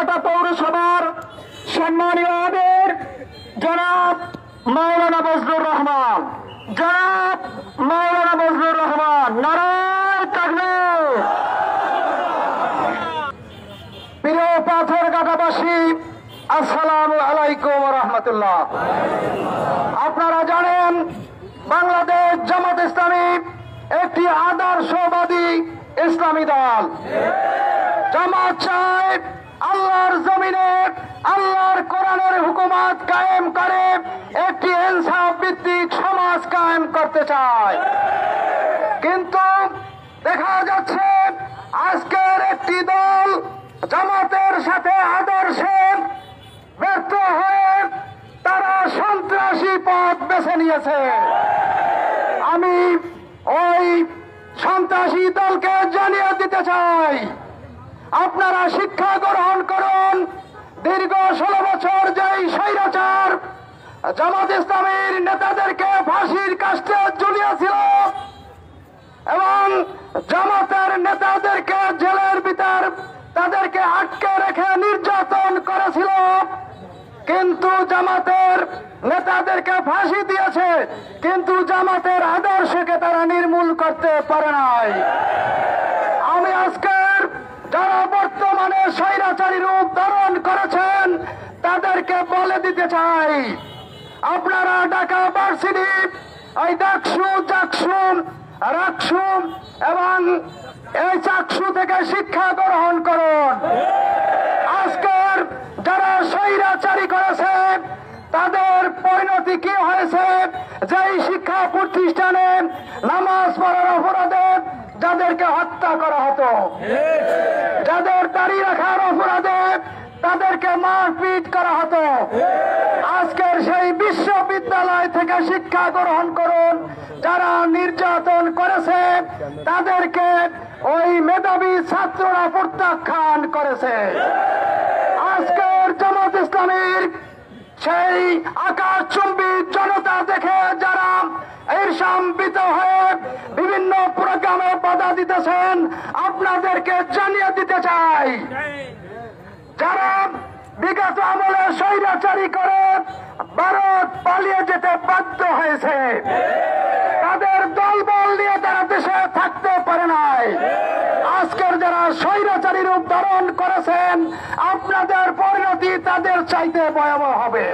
পাথরঘাটা পৌরসভার সম্মানীয় আমির জনাব মাওলানা বজলুর রহমান, জনাব মাওলানা বজলুর রহমান, নারায়ে তাকবীর। প্রিয় পাথরঘাটাবাসী, আসসালামু আলাইকুম ওয়া রাহমাতুল্লাহ। আপনারা জানেন বাংলাদেশ জামাত ইসলামী একটি আদর্শবাদী ইসলামী দল। জামাত চায় আল্লাহর জমিনে আল্লাহর কোরআনের হুকুমত কায়েম করে একটি ইনসাফ ভিত্তিক সমাজ কায়েম করতে চায়। কিন্তু দেখা যাচ্ছে আজকের একটি দল জামাতের সাথে আদর্শে ব্যর্থ হয়ে তারা সন্ত্রাসী পথ বেছে নিয়েছে। আমি ওই সন্ত্রাসী দলকে জানিয়ে দিতে চাই, আপনারা শিক্ষা গ্রহণ করুন। দীর্ঘ 16 বছর যেই স্বৈরাচার জামাত ইসলামীর নেতাদেরকে ফাঁসির কাস্টে ঝুলিয়েছিল এবং জামাতের নেতাদেরকে জেলের ভিতর তাদেরকে আটকে রেখে নির্যাতন করেছিল, কিন্তু জামাতের নেতাদেরকে ফাঁসি দিয়েছে, কিন্তু জামাতের আদর্শকে তারা নির্মূল করতে পারে নাই। আমি আজকের যারা বর্তমানে স্বৈরাচারী রূপ ধারণ করেছেন তাদেরকে বলে দিতে চাই, আপনারা ঢাকা ভার্সিটি, এই ডাকসু, চাকসু, রাকসু এবং এই চাকসু থেকে শিক্ষা গ্রহণ করুন। আজকের যারা স্বৈরাচারী করেছে তাদের পরিণতি কি হয়েছে? যেই শিক্ষা প্রতিষ্ঠানে নামাজ পড়ার অপরাধে যাদেরকে হত্যা করা হতো, যাদের দাড়ি রাখার অপরাধে তাদেরকে মারপিট করা হতো, আজকের সেই বিশ্ববিদ্যালয় থেকে শিক্ষা গ্রহণ করুন। যারা নির্যাতন করেছে তাদেরকে ওই মেধাবী ছাত্ররা প্রত্যাখ্যান করেছে। আজকের জামাত ইসলামীর সেই আকাশচুম্বী জনতা দেখে যারা ঈর্ষান্বিত হয়ে বিভিন্ন প্রোগ্রামে বাধা দিতেছেন, আপনাদেরকে জানিয়ে দিতে চাই, যারা বিগত আমলে স্বৈরাচারী করে ভারত পালিয়ে যেতে বাধ্য হয়েছে, তাদের দলবল নিয়ে তারা দেশে থাকতে পারে নাই। আজকের যারা স্বৈরাচারী রূপ ধারণ করেছেন আপনাদের পরিণতি তাদের চাইতে ভয়াবহ হবে।